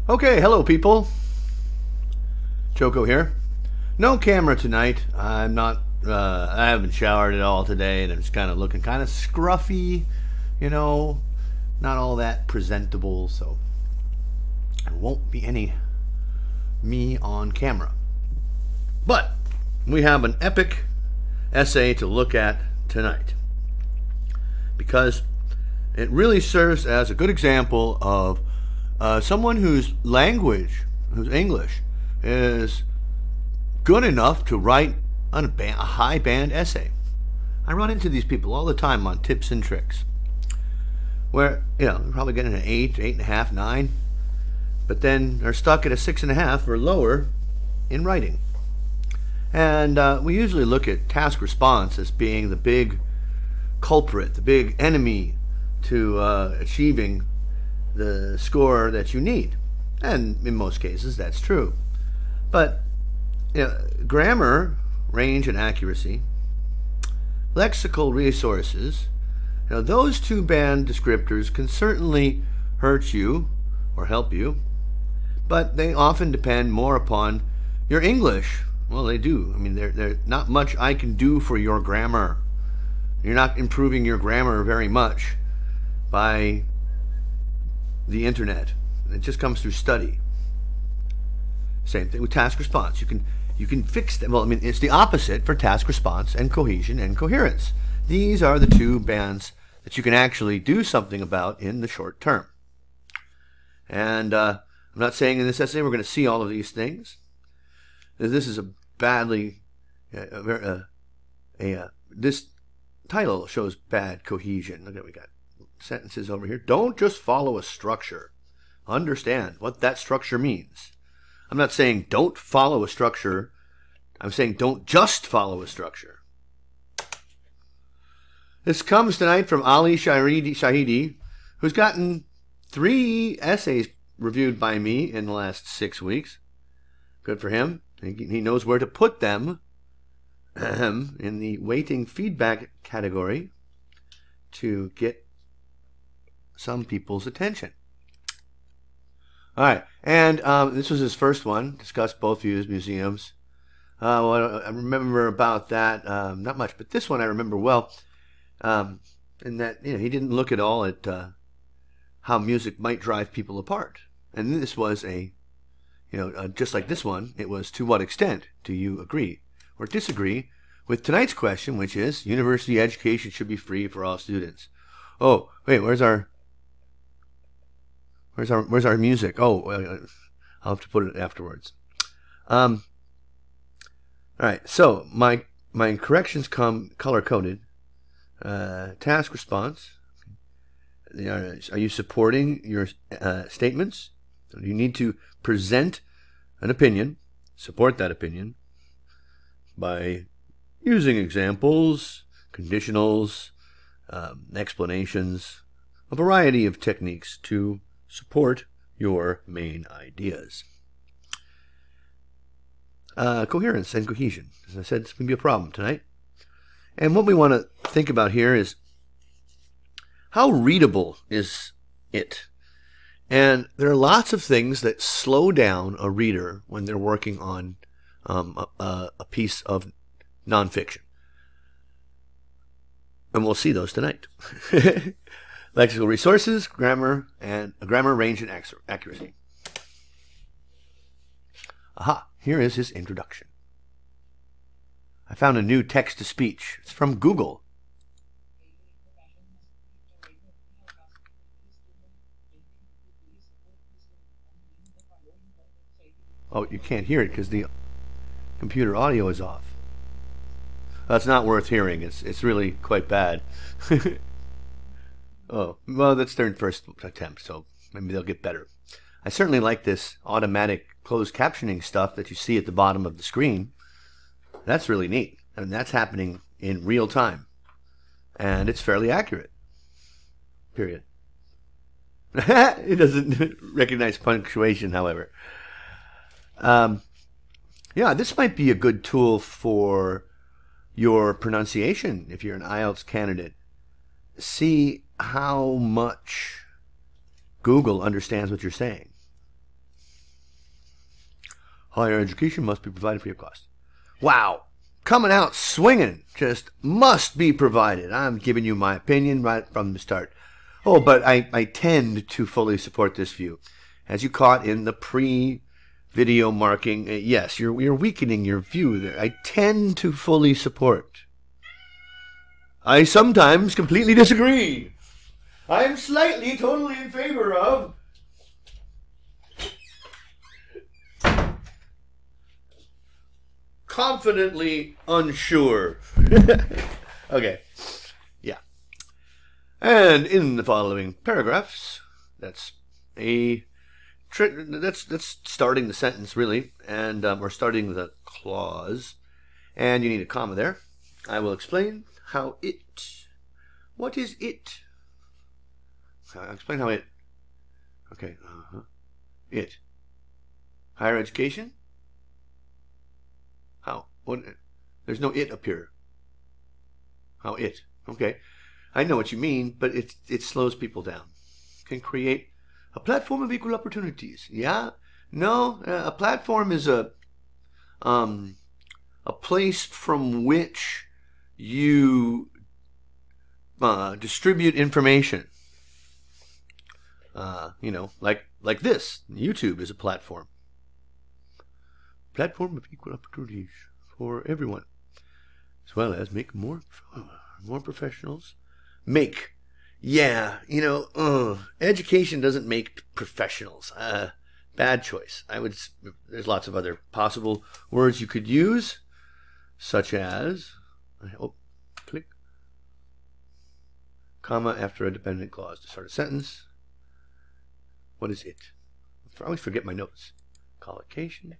Okay, hello people. Joko here. No camera tonight. I haven't showered at all today, and I'm just kind of looking kind of scruffy, you know, not all that presentable, so there won't be any me on camera. But we have an epic essay to look at tonight because it really serves as a good example of someone whose English, is good enough to write a high band essay. I run into these people all the time on tips and tricks where, they're probably getting an 8, 8.5, 9, but then they're stuck at a 6.5 or lower in writing. And we usually look at task response as being the big culprit, the big enemy to achieving the score that you need. And in most cases, that's true. But grammar, range, and accuracy, lexical resources, those two band descriptors can certainly hurt you or help you, but they often depend more upon your English. Well, they do. I mean, there's not much I can do for your grammar. You're not improving your grammar very much by the internet. It just comes through study. Same thing with task response. You can fix them. Well, I mean, it's the opposite for task response and cohesion and coherence. These are the two bands that you can actually do something about in the short term. And I'm not saying in this essay we're going to see all of these things. This is a badly this title shows bad cohesion. Look at, we got sentences over here. Don't just follow a structure. Understand what that structure means. I'm not saying don't follow a structure. I'm saying don't just follow a structure. This comes tonight from Ali Shahidi, who's gotten 3 essays reviewed by me in the last 6 weeks. Good for him. He knows where to put them in the waiting feedback category to get some people's attention. All right, and this was his first one. Discussed both views, museums. Well, I remember about that, not much, but this one I remember well. In that he didn't look at all at how music might drive people apart. And this was just like this one, it was to what extent do you agree or disagree with tonight's question, which is university education should be free for all students. Oh, wait, where's our music? Oh, I'll have to put it afterwards. All right, so my corrections come color-coded. Task response. Are you supporting your statements? You need to present an opinion, support that opinion, by using examples, conditionals, explanations, a variety of techniques to support your main ideas. Coherence and cohesion. As I said, it's going to be a problem tonight. And what we want to think about here is how readable is it? And there are lots of things that slow down a reader when they're working on a piece of nonfiction. And we'll see those tonight. Lexical resources, grammar, range, and accuracy. Aha, here is his introduction. I found a new text-to-speech. It's from Google. Oh, you can't hear it because the computer audio is off. That's not worth hearing. It's really quite bad. Oh, well, that's their first attempt, so maybe they'll get better. I certainly like this automatic closed captioning stuff that you see at the bottom of the screen. That's really neat. And that's happening in real time. And it's fairly accurate. Period. It doesn't recognize punctuation, however. Yeah, this might be a good tool for your pronunciation if you're an IELTS candidate. See how much Google understands what you're saying. Higher education must be provided free of cost. Wow. Coming out swinging. Just must be provided. I'm giving you my opinion right from the start. Oh, but I tend to fully support this view. As you caught in the pre-video marking, yes, you're weakening your view there. I tend to fully support. I sometimes completely disagree. I'm slightly, totally in favor of. Confidently unsure. Okay. Yeah. And in the following paragraphs, that's starting the sentence, really, and we're starting the clause, and you need a comma there. I will explain how it. What is it? I'll explain how it. Okay. It. Higher education. How? What? There's no it up here. How it? Okay. I know what you mean, but it slows people down. Can create a platform of equal opportunities. Yeah? No, a platform is a place from which you distribute information. You know, like this. YouTube is a platform. Platform of equal opportunities for everyone, as well as make more professionals. Make, yeah, you know, education doesn't make professionals. Bad choice. There's lots of other possible words you could use, such as, click, comma after a dependent clause to start a sentence. What is it? I always forget my notes. Collocation.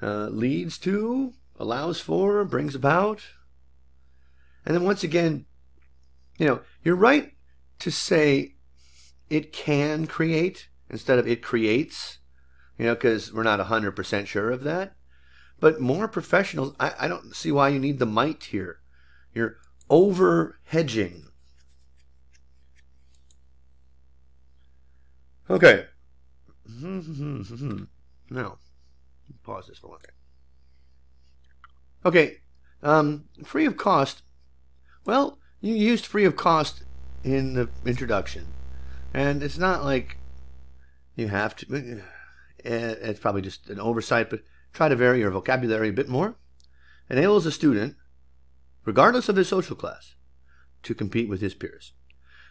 Leads to, allows for, brings about. And then once again, you know, you're right to say it can create instead of it creates, you know, because we're not 100% sure of that. But more professionals, I don't see why you need the might here. You're over hedging. Okay. Now, pause this for one second. Okay, free of cost. Well, you used free of cost in the introduction, and it's not like you have to. It's probably just an oversight, but try to vary your vocabulary a bit more. Enables a student, regardless of his social class, to compete with his peers.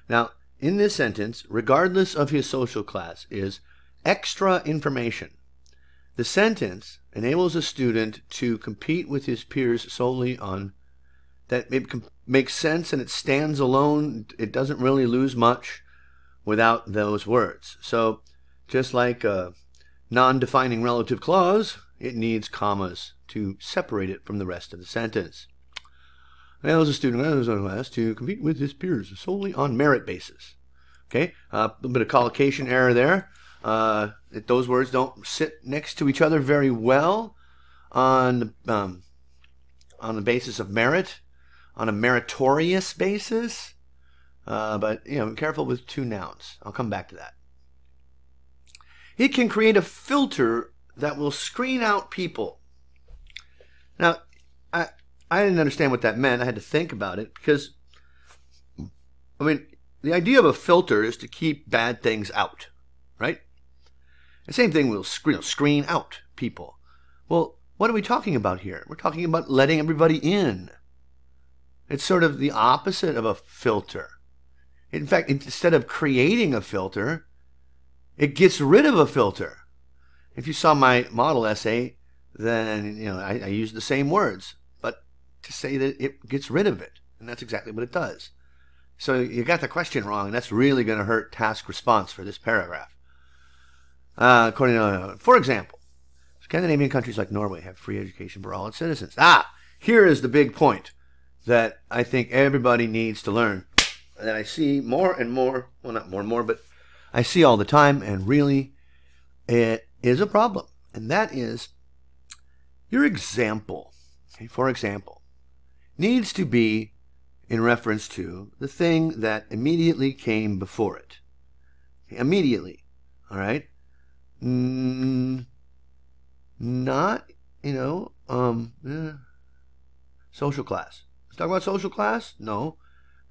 Now, in this sentence, regardless of his social class is extra information. The sentence enables a student to compete with his peers solely on that. It makes sense and it stands alone. It doesn't really lose much without those words. So just like a non-defining relative clause, it needs commas to separate it from the rest of the sentence. Enables a student in his own class to compete with his peers solely on merit basis. Okay, a little bit of collocation error there. Those words don't sit next to each other very well on the basis of merit, on a meritorious basis. But you know, be careful with two nouns. I'll come back to that. It can create a filter that will screen out people. Now, I didn't understand what that meant. I had to think about it because, I mean, the idea of a filter is to keep bad things out, right? The same thing will screen out people. Well, what are we talking about here? We're talking about letting everybody in. It's sort of the opposite of a filter. In fact, instead of creating a filter, it gets rid of a filter. If you saw my model essay, then you know I use the same words, but to say that it gets rid of it, and that's exactly what it does. So you got the question wrong, and that's really going to hurt task response for this paragraph. According to, for example, Scandinavian countries like Norway have free education for all its citizens. Here is the big point that I think everybody needs to learn, that I see more and more, well, not more and more, but I see all the time, and really it is a problem. And that is your example, okay, for example, needs to be in reference to the thing that immediately came before it. Okay, immediately, all right? not, social class. Let's talk about social class? No.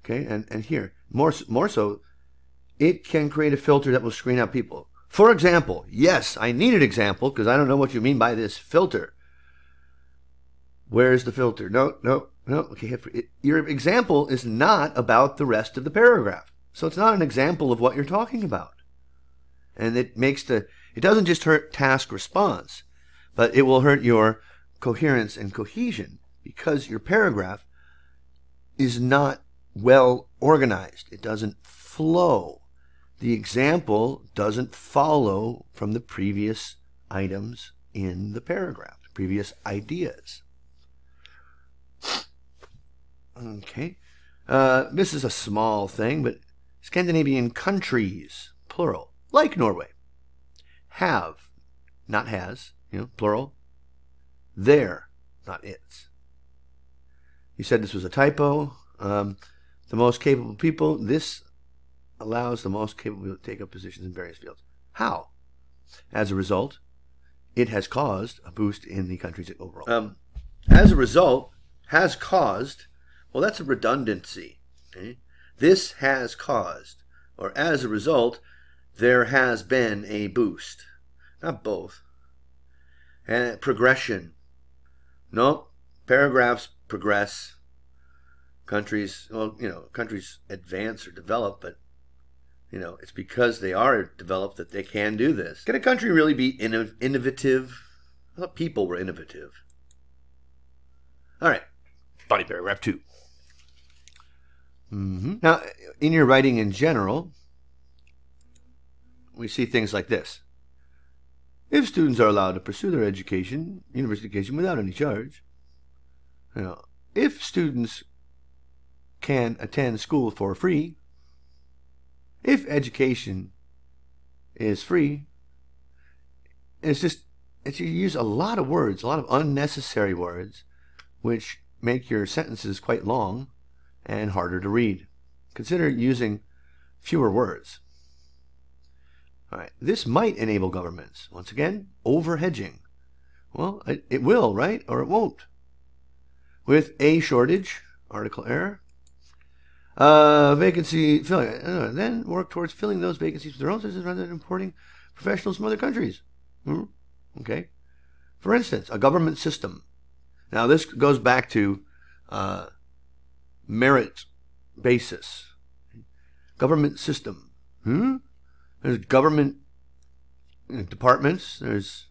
Okay, and here, more so, it can create a filter that will screen out people. For example, yes, I need an example because I don't know what you mean by this filter. Where's the filter? No. Okay, your example is not about the rest of the paragraph. So it's not an example of what you're talking about. And it doesn't just hurt task response, but it will hurt your coherence and cohesion because your paragraph is not well organized. It doesn't flow. The example doesn't follow from the previous items in the paragraph, the previous ideas. Okay. This is a small thing, but Scandinavian countries, plural, like Norway, have, not has, plural, their, not its. You said this was a typo. The most capable people, this allows the most capable people to take up positions in various fields. How? As a result, it has caused a boost in the country's overall. As a result, has caused, well, that's a redundancy. Okay? This has caused, or as a result, there has been a boost. Not both. And progression. No, paragraphs progress. Countries, countries advance or develop, but, it's because they are developed that they can do this. Can a country really be innovative? I thought people were innovative. All right, body paragraph 2. Now, in your writing in general, we see things like this. If students are allowed to pursue their education, university education, without any charge, if students can attend school for free, if education is free, you use a lot of words, a lot of unnecessary words, which make your sentences quite long and harder to read. Consider using fewer words. All right, this might enable governments. Once again, over-hedging. Well, it will, right? Or it won't. With a shortage, article error, vacancy filling, then work towards filling those vacancies with their own citizens rather than importing professionals from other countries. Okay. For instance, a government system. Now, this goes back to merit basis. Government system. There's government departments. There's,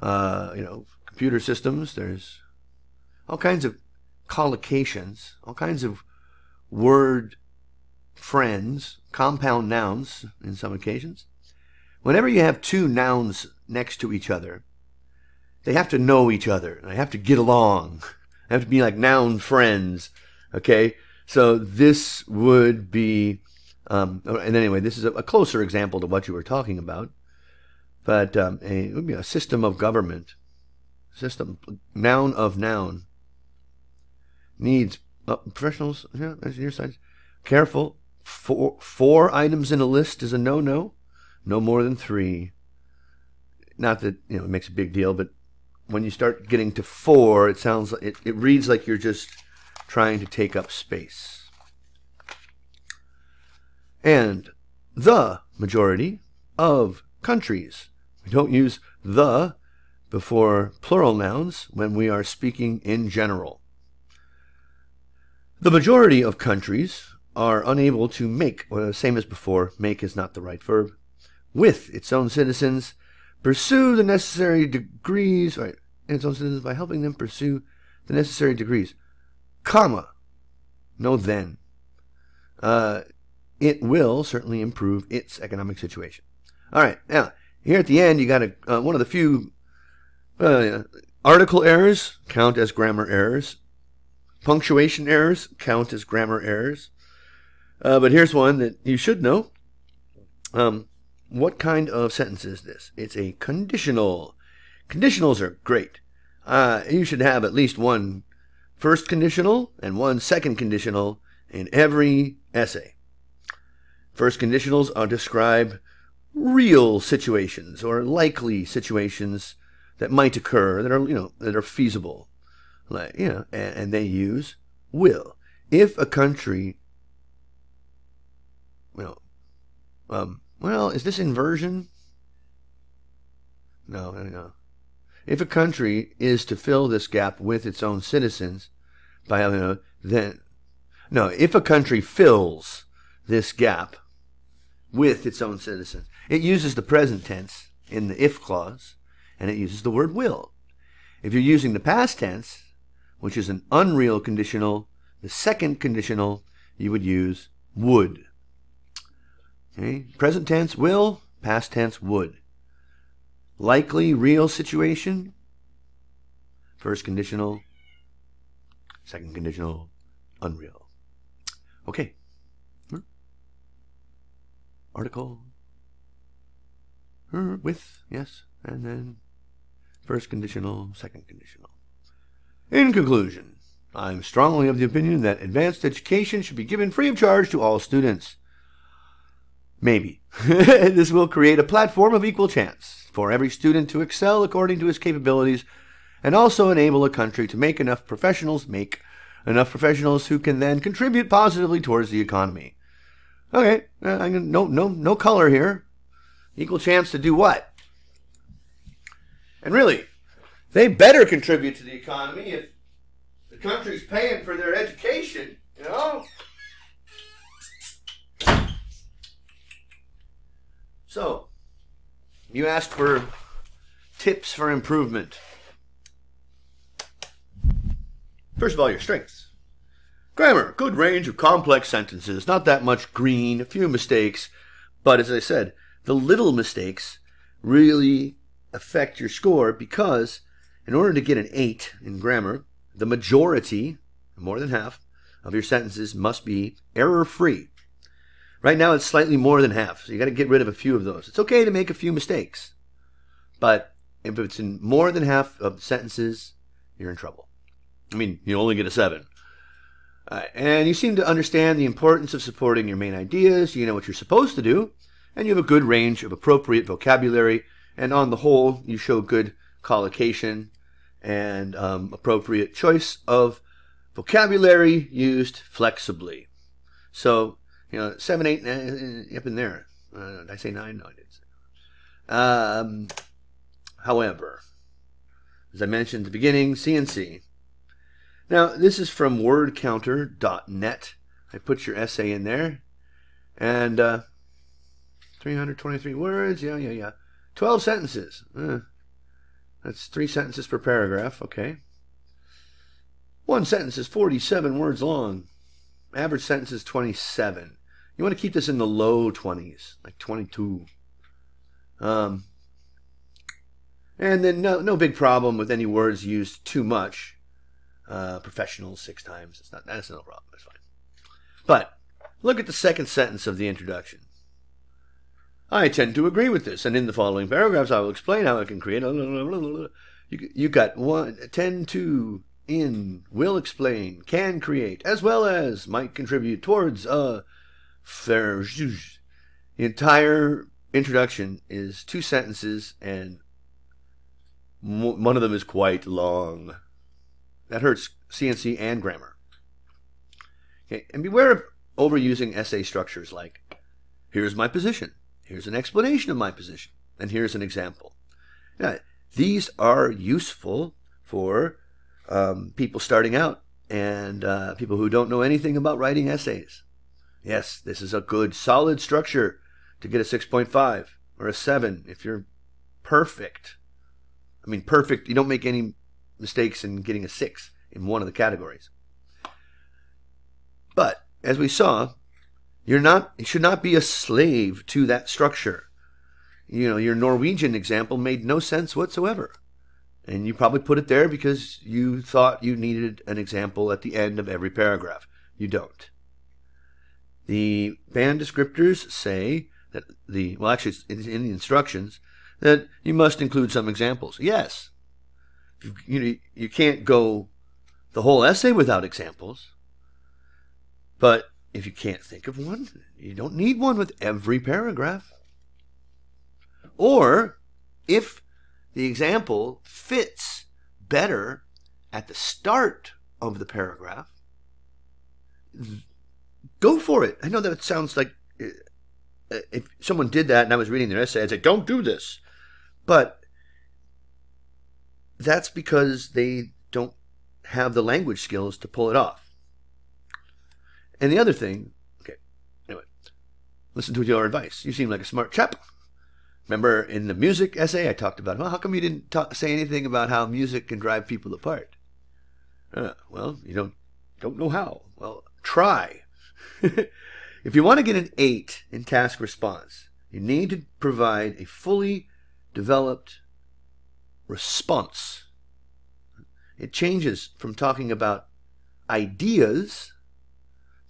computer systems. There's all kinds of collocations, all kinds of word friends, compound nouns in some occasions. Whenever you have two nouns next to each other, they have to know each other. They have to get along. They have to be like noun friends. Okay? So this would be, and anyway, this is a closer example to what you were talking about. But it would be a system of government. System, noun of noun. Needs professionals, that's your side. Careful. Four items in a list is a no-no. No more than 3. Not that it makes a big deal, but when you start getting to 4, it sounds like it reads like you're just trying to take up space. And the majority of countries. We don't use the before plural nouns when we are speaking in general. The majority of countries are unable to make, same as before, make is not the right verb, with its own citizens, pursue the necessary degrees, right, its own citizens by helping them pursue the necessary degrees, comma, no then. It will certainly improve its economic situation. All right, now, here at the end, you got one of the few article errors count as grammar errors. Punctuation errors count as grammar errors. But here's one that you should know. What kind of sentence is this? It's a conditional. Conditionals are great. You should have at least one first conditional and one second conditional in every essay. First conditionals describe real situations or likely situations that might occur, that are, that are feasible. Like, and they use will. If a country, is this inversion? No. If a country is to fill this gap with its own citizens, if a country fills this gap with its own citizens, it uses the present tense in the if clause, and it uses the word will. If you're using the past tense, which is an unreal conditional, the second conditional, you would use would. Okay? Present tense, will. Past tense, would. Likely, real situation. First conditional. Second conditional, unreal. Okay. Article. With, yes. And then first conditional, second conditional. In conclusion, I'm strongly of the opinion that advanced education should be given free of charge to all students. Maybe. This will create a platform of equal chance for every student to excel according to his capabilities, and also enable a country to make enough professionals who can then contribute positively towards the economy. Okay, no color here. Equal chance to do what? And really, they better contribute to the economy if the country's paying for their education, So, you asked for tips for improvement. First of all, your strengths. Grammar, good range of complex sentences, not that much green, a few mistakes, but as I said, the little mistakes really affect your score, because in order to get an 8 in grammar, the majority, more than half, of your sentences must be error-free. Right now it's slightly more than half, so you got to get rid of a few of those. It's okay to make a few mistakes, but if it's in more than half of the sentences, you're in trouble. I mean, you only get a 7. And you seem to understand the importance of supporting your main ideas. You know what you're supposed to do, and you have a good range of appropriate vocabulary, and on the whole, you show good collocation and appropriate choice of vocabulary used flexibly. So, 7, 8, up in there. Did I say 9? No, I didn't say. However, as I mentioned at the beginning, CNC. Now, this is from wordcounter.net. I put your essay in there. And 323 words. Yeah. 12 sentences. That's 3 sentences per paragraph. Okay. One sentence is 47 words long. Average sentence is 27. You want to keep this in the low 20s, like 22. And then no big problem with any words used too much. Professional 6 times. That's no problem. That's fine. But look at the second sentence of the introduction. I tend to agree with this, and in the following paragraphs I will explain how I can create. You got 10 to, in, will explain, can create, as well as might contribute towards fair. The entire introduction is 2 sentences, and one of them is quite long. That hurts CNC and grammar. Okay, and beware of overusing essay structures like, here's my position, here's an explanation of my position, and here's an example. Now, these are useful for people starting out and people who don't know anything about writing essays. Yes, this is a good, solid structure to get a 6.5 or a 7 if you're perfect. I mean, perfect, you don't make any mistakes in getting a 6 in one of the categories. But, as we saw, you should not be a slave to that structure. Your Norwegian example made no sense whatsoever. And you probably put it there because you thought you needed an example at the end of every paragraph. You don't. The band descriptors say that actually it's in the instructions, that you must include some examples. Yes. You can't go the whole essay without examples. But if you can't think of one, you don't need one with every paragraph. Or, if the example fits better at the start of the paragraph, go for it. I know that it sounds like if someone did that and I was reading their essay, I'd say, don't do this. But that's because they don't have the language skills to pull it off. And the other thing, okay, anyway, listen to your advice. You seem like a smart chap. Remember in the music essay I talked about, well, how come you didn't say anything about how music can drive people apart? Well, you don't know how. Well, try. If you want to get an 8 in task response, you need to provide a fully developed response. It changes from talking about ideas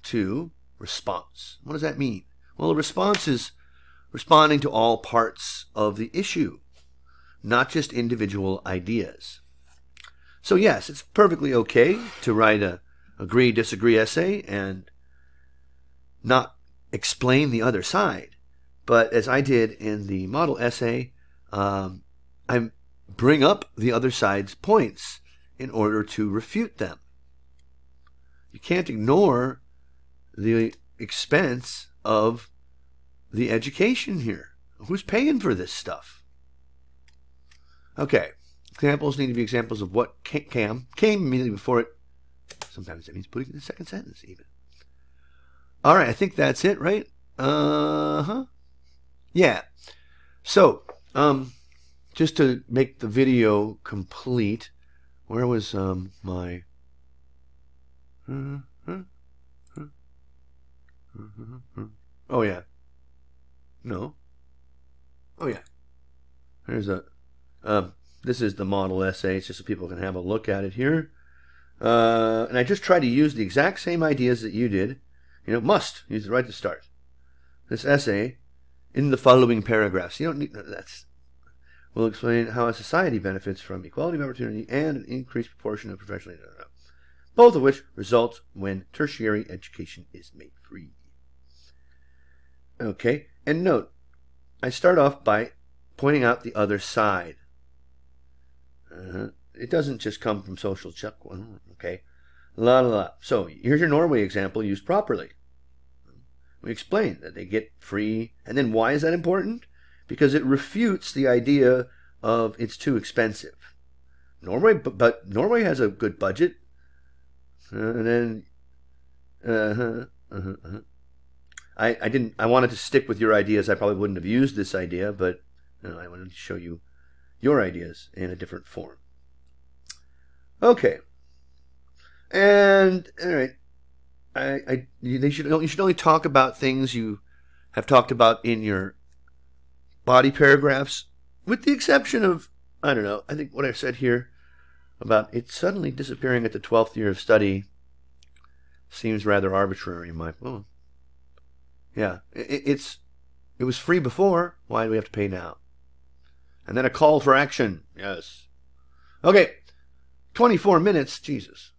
to response. What does that mean? Well, a response is responding to all parts of the issue, not just individual ideas. So yes, it's perfectly okay to write a agree-disagree essay and not explain the other side. But as I did in the model essay, I bring up the other side's points in order to refute them. You can't ignore the expense of the education here. Who's paying for this stuff? Okay, examples need to be examples of what came immediately before it. Sometimes that means putting in the second sentence even. All right, I think that's it, right? Yeah. So, just to make the video complete, where was my... Oh, yeah. No. Oh, yeah. There's a... this is the model essay. It's just so people can have a look at it here. And I just try to use the exact same ideas that you did. You know, must use it right to start. This essay in the following paragraphs. You don't need that's. We'll explain how a society benefits from equality of opportunity and an increased proportion of professional, both of which result when tertiary education is made free. Okay, and note, I start off by pointing out the other side. It doesn't just come from social check. Okay, la la la. So here's your Norway example used properly. We explain that they get free, and then why is that important? Because it refutes the idea of it's too expensive. But Norway has a good budget. And then I wanted to stick with your ideas. I probably wouldn't have used this idea, but I wanted to show you your ideas in a different form. Okay. And all right. You should only talk about things you have talked about in your body paragraphs, with the exception of, I don't know, I think what I said here about it suddenly disappearing at the 12th year of study seems rather arbitrary in my... Oh. Yeah, it was free before. Why do we have to pay now? And then a call for action. Yes. Okay, 24 minutes. Jesus.